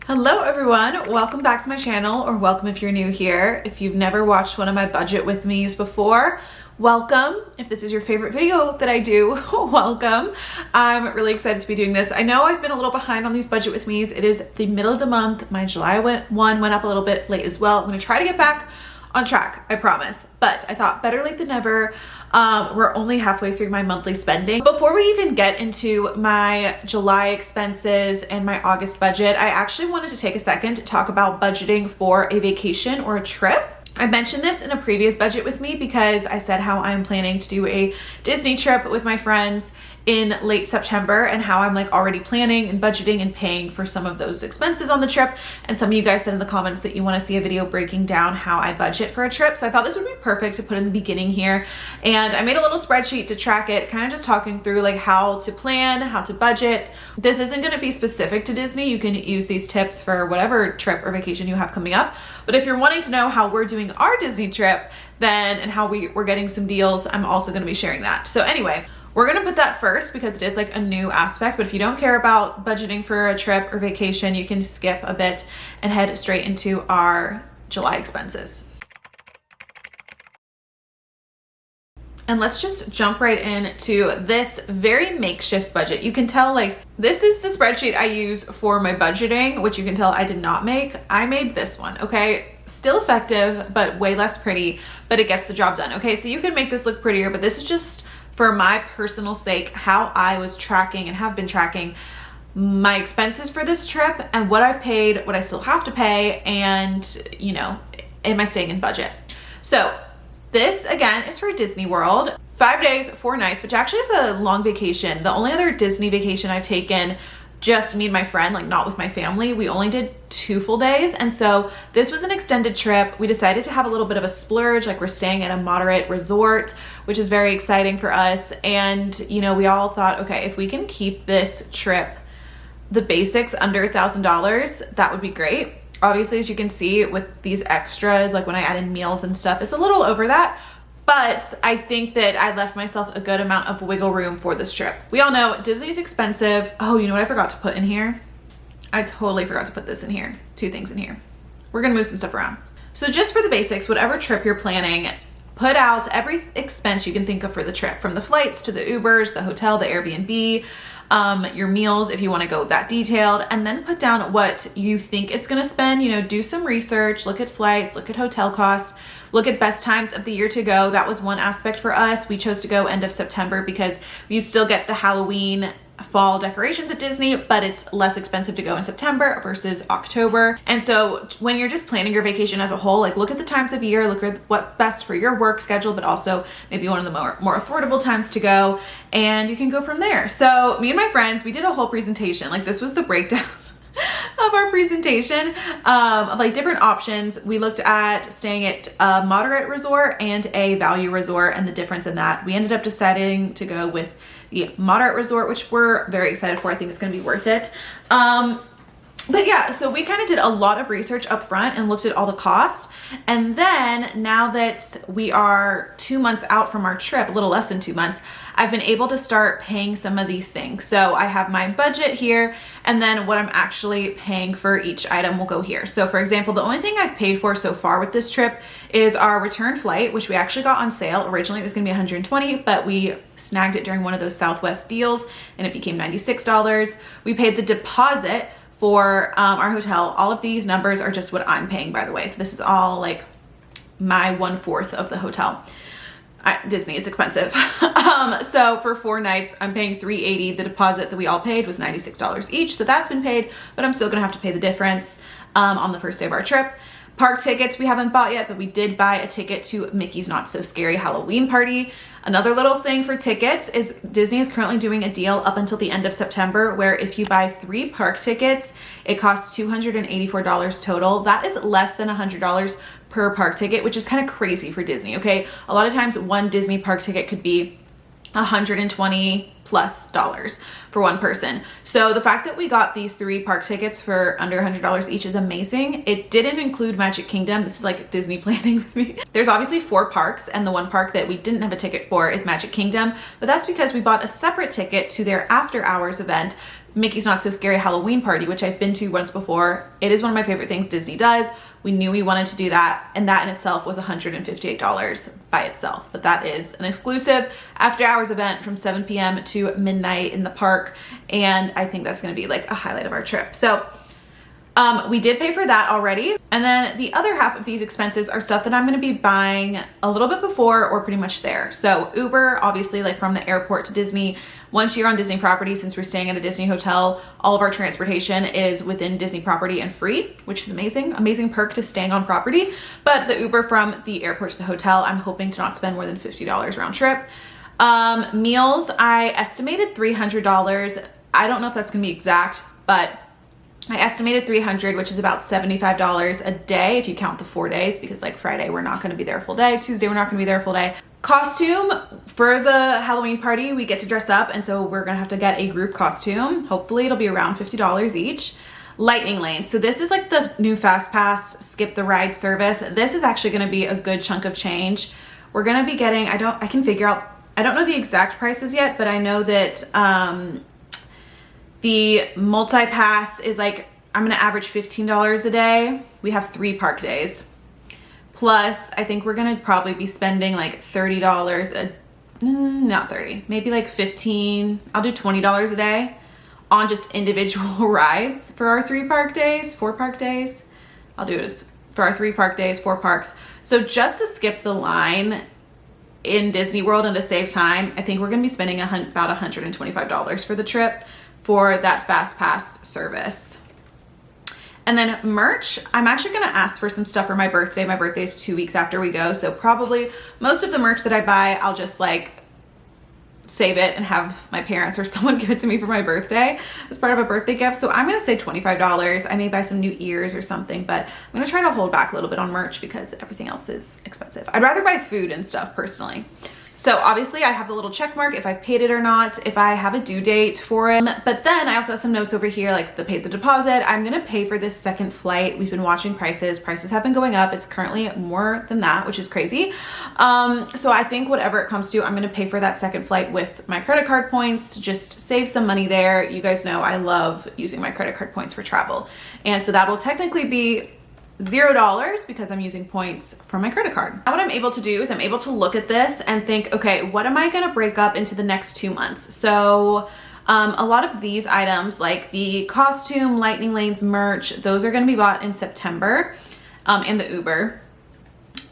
Hello everyone, welcome back to my channel, or welcome if you're new here. If you've never watched one of my budget with me's before, welcome. If this is your favorite video that I do, welcome. I'm really excited to be doing this. I know I've been a little behind on these budget with me's. It is the middle of the month. My July one went up a little bit late as well. I'm gonna try to get back on track, I promise. But I thought better late than never. We're only halfway through my monthly spending. Before we even get into my July expenses and my August budget, I actually wanted to take a second to talk about budgeting for a vacation or a trip. I mentioned this in a previous budget with me because I said how I'm planning to do a Disney trip with my friends in late September and how I'm like already planning and budgeting and paying for some of those expenses on the trip. And some of you guys said in the comments that you want to see a video breaking down how I budget for a trip. So I thought this would be perfect to put in the beginning here. And I made a little spreadsheet to track it, kind of just talking through like how to plan, how to budget. This isn't going to be specific to Disney. You can use these tips for whatever trip or vacation you have coming up. But if you're wanting to know how we're doing our Disney trip then and how we're getting some deals, I'm also going to be sharing that. So anyway, we're gonna put that first because it is like a new aspect, but if you don't care about budgeting for a trip or vacation, you can skip a bit and head straight into our July expenses. And let's just jump right into this very makeshift budget. You can tell like this is the spreadsheet I use for my budgeting, which you can tell I did not make. I made this one, okay? Still effective, but way less pretty, but it gets the job done, okay? So you can make this look prettier, but this is just for my personal sake, how I was tracking and have been tracking my expenses for this trip and what I've paid, what I still have to pay, and you know, am I staying in budget? So this again is for Disney World, 5 days, 4 nights, which actually is a long vacation. The only other Disney vacation I've taken, just me and my friend, like not with my family, we only did 2 full days. And so this was an extended trip. We decided to have a little bit of a splurge, like we're staying at a moderate resort, which is very exciting for us. And you know, we all thought, okay, if we can keep this trip, the basics under $1,000, that would be great. Obviously, as you can see with these extras, like when I add in meals and stuff, it's a little over that. But I think that I left myself a good amount of wiggle room for this trip. We all know Disney's expensive. Oh, you know what I forgot to put in here? I totally forgot to put this in here. 2 things in here. We're gonna move some stuff around. So just for the basics, whatever trip you're planning, put out every expense you can think of for the trip, from the flights to the Ubers, the hotel, the Airbnb, your meals if you want to go that detailed, and then put down what you think it's going to spend. You know, do some research, look at flights, look at hotel costs, look at best times of the year to go. That was one aspect for us. We chose to go end of September because you still get the Halloween fall decorations at Disney, but it's less expensive to go in September versus October. And so when you're just planning your vacation as a whole, like look at the times of year, look at what's best for your work schedule, but also maybe one of the more affordable times to go, and you can go from there. So me and my friends, we did a whole presentation. Like this was the breakdown of our presentation of like different options. We looked at staying at a moderate resort and a value resort and the difference in that. We ended up deciding to go with the moderate resort, which we're very excited for. I think it's going to be worth it. But yeah, so we kind of did a lot of research up front and looked at all the costs. And then now that we are 2 months out from our trip, a little less than 2 months, I've been able to start paying some of these things. So I have my budget here, and then what I'm actually paying for each item will go here. So for example, the only thing I've paid for so far with this trip is our return flight, which we actually got on sale. Originally it was gonna be $120, but we snagged it during one of those Southwest deals and it became $96. We paid the deposit for our hotel. All of these numbers are just what I'm paying, by the way. So this is all like my 1/4 of the hotel. Disney is expensive. So for 4 nights, I'm paying $380. The deposit that we all paid was $96 each. So that's been paid, but I'm still gonna have to pay the difference on the first day of our trip. Park tickets we haven't bought yet, but we did buy a ticket to Mickey's Not So Scary Halloween Party. Another little thing for tickets is Disney is currently doing a deal up until the end of September where if you buy 3 park tickets, it costs $284 total. That is less than $100 per park ticket, which is kind of crazy for Disney, okay? A lot of times one Disney park ticket could be $120, plus dollars for one person. So the fact that we got these 3 park tickets for under $100 each is amazing. It didn't include Magic Kingdom. This is like Disney planning with me. There's obviously 4 parks, and the one park that we didn't have a ticket for is Magic Kingdom, but that's because we bought a separate ticket to their after hours event, Mickey's Not So Scary Halloween Party, which I've been to once before. It is one of my favorite things Disney does. We knew we wanted to do that, and that in itself was $158 by itself. But that is an exclusive after hours event from 7 p.m. to midnight in the park, and I think that's gonna be like a highlight of our trip. So we did pay for that already. And then the other half of these expenses are stuff that I'm gonna be buying a little bit before or pretty much there. So Uber, obviously, like from the airport to Disney. Once you're on Disney property, since we're staying at a Disney hotel, all of our transportation is within Disney property and free, which is amazing. Amazing perk to staying on property. But the Uber from the airport to the hotel, I'm hoping to not spend more than $50 round trip. Meals, I estimated $300. I don't know if that's gonna be exact, but I estimated $300, which is about $75 a day if you count the 4 days, because like Friday, we're not gonna be there a full day. Tuesday, we're not gonna be there a full day. Costume, for the Halloween party, we get to dress up, and so we're gonna have to get a group costume. Hopefully it'll be around $50 each. Lightning lane. So this is like the new Fast Pass skip the ride service. This is actually gonna be a good chunk of change. We're gonna be getting, I don't know the exact prices yet, but I know that the multi-pass is like, I'm gonna average $15 a day. We have 3 park days. Plus, I think we're gonna probably be spending like $30 not 30, maybe like 15, I'll do $20 a day on just individual rides for our 4 park days. I'll do it for our 3 park days, 4 parks. So just to skip the line in Disney World and to save time, I think we're gonna be spending about $125 for the trip for that Fast Pass service. And then merch, I'm actually gonna ask for some stuff for my birthday. My birthday is 2 weeks after we go, so probably most of the merch that I buy, I'll just like save it and have my parents or someone give it to me for my birthday as part of a birthday gift. So I'm gonna say $25. I may buy some new ears or something, but I'm gonna try to hold back a little bit on merch because everything else is expensive. I'd rather buy food and stuff personally. So obviously I have the little check mark if I've paid it or not, if I have a due date for it. But then I also have some notes over here, like the paid the deposit. I'm gonna pay for this second flight. We've been watching prices. Prices have been going up. It's currently more than that, which is crazy. So I think whatever it comes to, I'm gonna pay for that second flight with my credit card points to just save some money there. You guys know I love using my credit card points for travel. And so that will technically be $0 because I'm using points from my credit card. Now what I'm able to do is I'm able to look at this and think, okay, what am I gonna break up into the next 2 months? So a lot of these items like the costume, lightning lanes, merch, those are gonna be bought in September, and the Uber.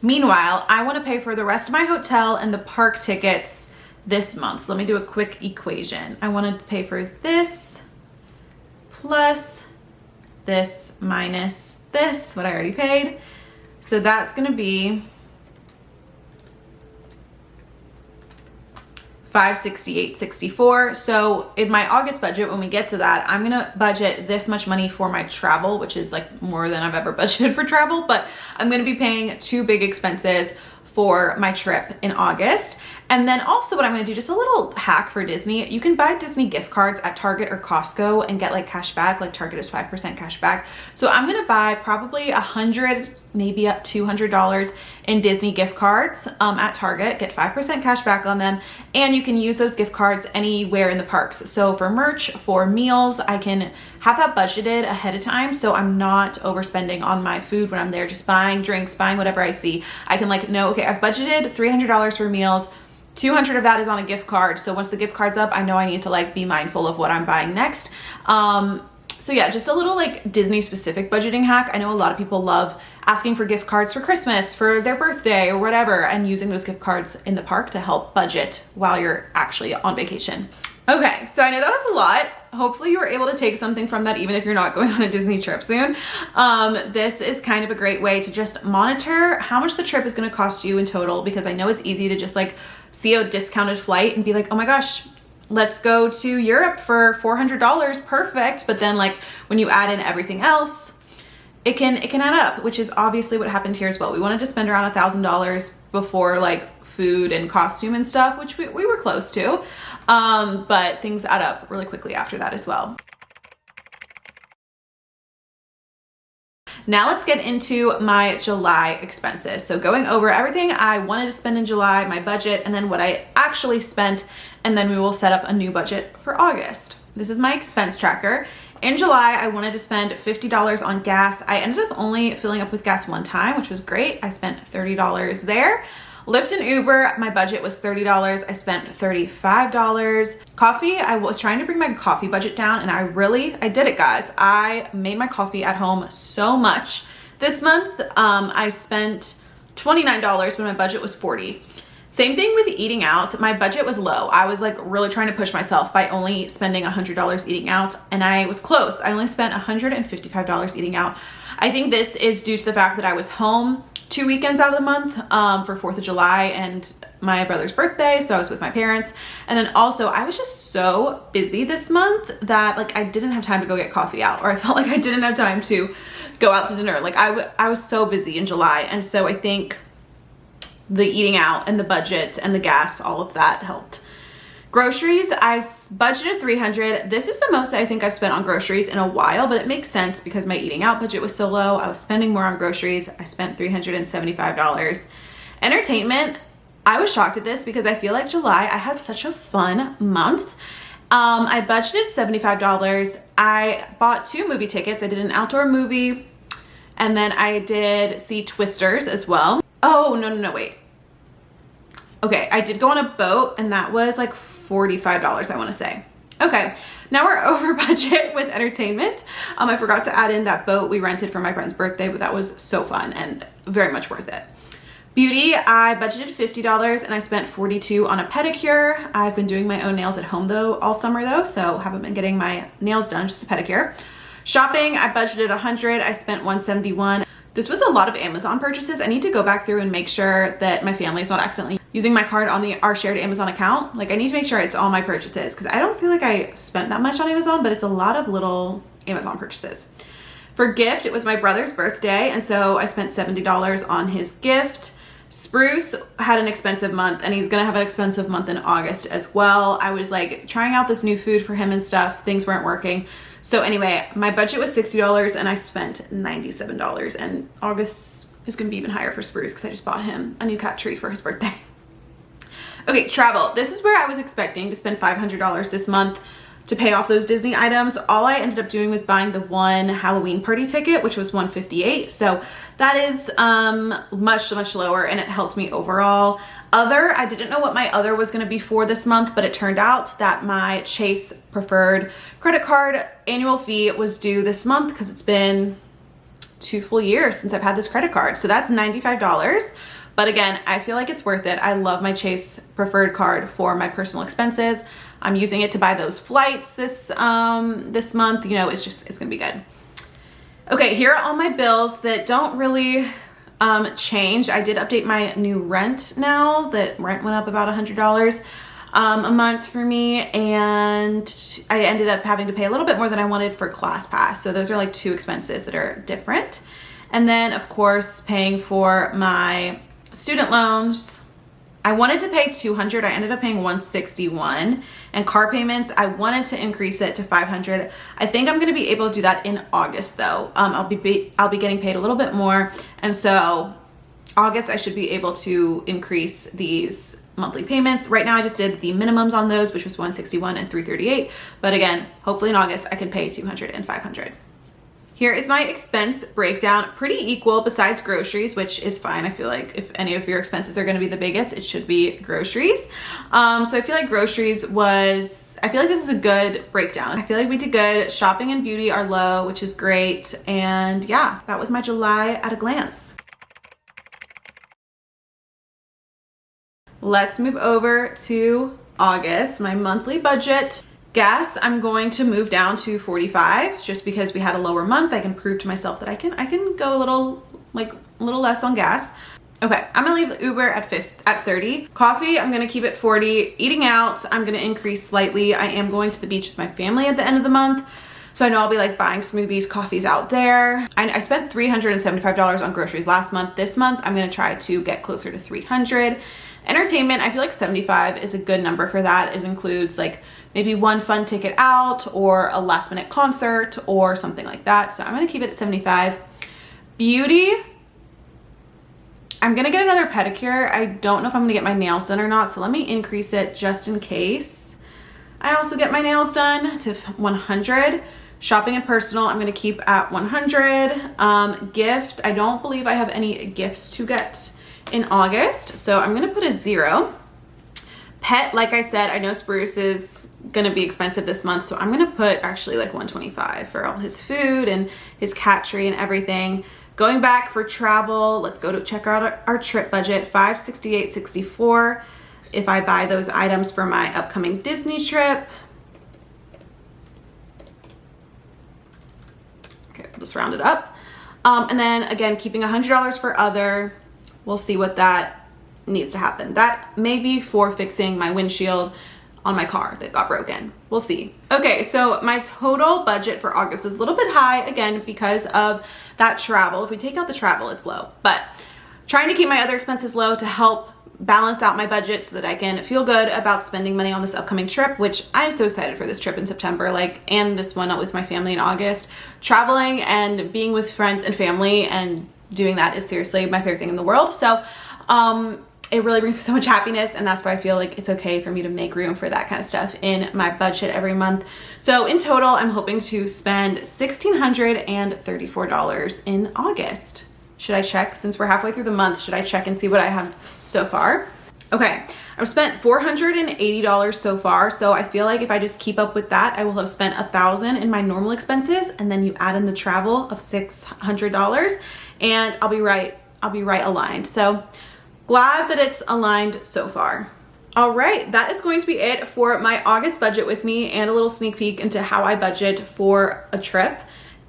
Meanwhile, I wanna pay for the rest of my hotel and the park tickets this month. So let me do a quick equation. I wanna pay for this plus this minus this, what I already paid. So that's gonna be $568.64. So in my August budget, when we get to that, I'm gonna budget this much money for my travel, which is like more than I've ever budgeted for travel, but I'm gonna be paying 2 big expenses for my trip in August. And then also what I'm gonna do, just a little hack for Disney, you can buy Disney gift cards at Target or Costco and get like cash back, like Target is 5% cash back. So I'm gonna buy probably $100, maybe up $200 in Disney gift cards at Target, get 5% cash back on them, and you can use those gift cards anywhere in the parks. So for merch, for meals, I can have that budgeted ahead of time so I'm not overspending on my food when I'm there, just buying drinks, buying whatever I see. I can like know, okay, I've budgeted $300 for meals, 200 of that is on a gift card. So once the gift card's up, I know I need to like be mindful of what I'm buying next. So yeah, just a little like Disney specific budgeting hack. I know a lot of people love asking for gift cards for Christmas, for their birthday or whatever, and using those gift cards in the park to help budget while you're actually on vacation. Okay, so I know that was a lot. Hopefully you were able to take something from that even if you're not going on a Disney trip soon. This is kind of a great way to just monitor how much the trip is gonna cost you in total, because I know it's easy to just like see a discounted flight and be like, oh my gosh, let's go to Europe for $400, perfect. But then like when you add in everything else, it can add up, which is obviously what happened here as well. We wanted to spend around $1,000 before like food and costume and stuff, which we were close to, but things add up really quickly after that as well. Now let's get into my July expenses. So going over everything I wanted to spend in July, my budget, and then what I actually spent, and then we will set up a new budget for August. This is my expense tracker. In July, I wanted to spend $50 on gas. I ended up only filling up with gas one time, which was great. I spent $30 there. Lyft and Uber, my budget was $30. I spent $35. Coffee, I was trying to bring my coffee budget down, and I did it, guys. I made my coffee at home so much. This month, I spent $29 when my budget was $40. Same thing with eating out. My budget was low. I was like really trying to push myself by only spending $100 eating out, and I was close. I only spent $155 eating out. I think this is due to the fact that I was home 2 weekends out of the month for 4th of July and my brother's birthday, so I was with my parents. And then also I was just so busy this month that like I didn't have time to go get coffee out, or I felt like I didn't have time to go out to dinner. Like I was so busy in July, and so I think the eating out and the budget and the gas, all of that helped. Groceries, I budgeted $300. This is the most I think I've spent on groceries in a while, but it makes sense because my eating out budget was so low. I was spending more on groceries. I spent $375. Entertainment, I was shocked at this because I feel like July, I had such a fun month. I budgeted $75. I bought 2 movie tickets. I did an outdoor movie, and then I did see Twisters as well. Oh, no, wait. Okay, I did go on a boat, and that was like $45, I want to say. Okay, now we're over budget with entertainment. I forgot to add in that boat we rented for my friend's birthday, but that was so fun and very much worth it. Beauty, I budgeted $50 and I spent $42 on a pedicure. I've been doing my own nails at home though all summer though, so haven't been getting my nails done, just a pedicure. Shopping, I budgeted $100. I spent $171. This was a lot of Amazon purchases. I need to go back through and make sure that my family is not accidentally using my card on our shared Amazon account. Like I need to make sure it's all my purchases because I don't feel like I spent that much on Amazon, but it's a lot of little Amazon purchases. For gift, it was my brother's birthday, and so I spent $70 on his gift. Spruce had an expensive month, and he's gonna have an expensive month in August as well. I was like trying out this new food for him and stuff. Things weren't working. So anyway, my budget was $60 and I spent $97, and August is gonna be even higher for Spruce because I just bought him a new cat tree for his birthday. Okay, travel. This is where I was expecting to spend $500 this month to pay off those Disney items. All I ended up doing was buying the one Halloween party ticket, which was $158. So that is much lower, and it helped me overall. Other, I didn't know what my other was gonna be for this month, but it turned out that my Chase preferred credit card annual fee was due this month because it's been 2 full years since I've had this credit card. So that's $95. But again, I feel like it's worth it. I love my Chase preferred card for my personal expenses. I'm using it to buy those flights this month. You know, it's gonna be good. Okay, here are all my bills that don't really change. I did update my new rent now that rent went up about $100 a month for me, and I ended up having to pay a little bit more than I wanted for ClassPass. So those are like 2 expenses that are different. And then of course paying for my student loans. I wanted to pay $200. I ended up paying $161. And car payments, I wanted to increase it to $500. I think I'm going to be able to do that in August though. I'll be getting paid a little bit more, and so August I should be able to increase these monthly payments. Right now I just did the minimums on those, which was $161 and $338. But again, hopefully in August I can pay $200 and $500. Here is my expense breakdown, pretty equal besides groceries, which is fine. I feel like if any of your expenses are gonna be the biggest, it should be groceries. So I feel like groceries I feel like this is a good breakdown. I feel like we did good. Shopping and beauty are low, which is great. And yeah, that was my July at a glance. Let's move over to August, my monthly budget. Gas, I'm going to move down to $45 just because we had a lower month. I can prove to myself that I can go a little less on gas. Okay, I'm gonna leave Uber at $30. Coffee, I'm gonna keep it $40. Eating out, I'm gonna increase slightly. I am going to the beach with my family at the end of the month, So I know I'll be like buying smoothies, coffees out there. I spent $375 on groceries last month. This month, I'm gonna try to get closer to 300. Entertainment, I feel like 75 is a good number for that. It includes like maybe one fun ticket out or a last minute concert or something like that. So I'm gonna keep it at 75. Beauty, I'm gonna get another pedicure. I don't know if I'm gonna get my nails done or not, so let me increase it just in case. I also get my nails done to 100. Shopping and personal, I'm gonna keep at 100. Gift, I don't believe I have any gifts to get in August, so I'm gonna put a 0. Pet, like I said, I know Spruce is gonna be expensive this month, so I'm gonna put actually like 125 for all his food and his cat tree and everything. Going back for travel, let's go to check out our trip budget, $568.64 if I buy those items for my upcoming Disney trip. Okay, we'll just round it up. And then again, keeping $100 for other. We'll see what that needs to happen. That may be for fixing my windshield on my car that got broken. We'll see. Okay, so my total budget for August is a little bit high, again, because of that travel. If we take out the travel, it's low. But trying to keep my other expenses low to help balance out my budget so that I can feel good about spending money on this upcoming trip, which I'm so excited for this trip in September, like, and this one with my family in August. Traveling and being with friends and family and doing that is seriously my favorite thing in the world. So it really brings me so much happiness, and that's why I feel like it's okay for me to make room for that kind of stuff in my budget every month. So in total, I'm hoping to spend $1,634 in August. Should I check? Since we're halfway through the month, should I check and see what I have so far? Okay, I've spent $480 so far, so I feel like if I just keep up with that, I will have spent $1,000 in my normal expenses, and then you add in the travel of $600, and I'll be right aligned. So glad that it's aligned so far. All right, that is going to be it for my August budget with me and a little sneak peek into how I budget for a trip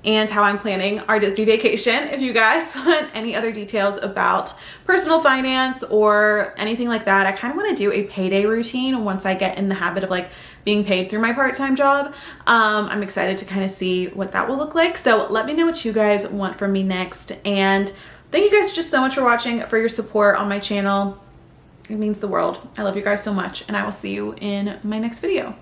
and how I'm planning our Disney vacation. If you guys want any other details about personal finance or anything like that, I kind of want to do a payday routine once I get in the habit of like being paid through my part-time job. I'm excited to kind of see what that will look like. So let me know what you guys want from me next. And thank you guys just so much for watching, for your support on my channel. It means the world. I love you guys so much, and I will see you in my next video.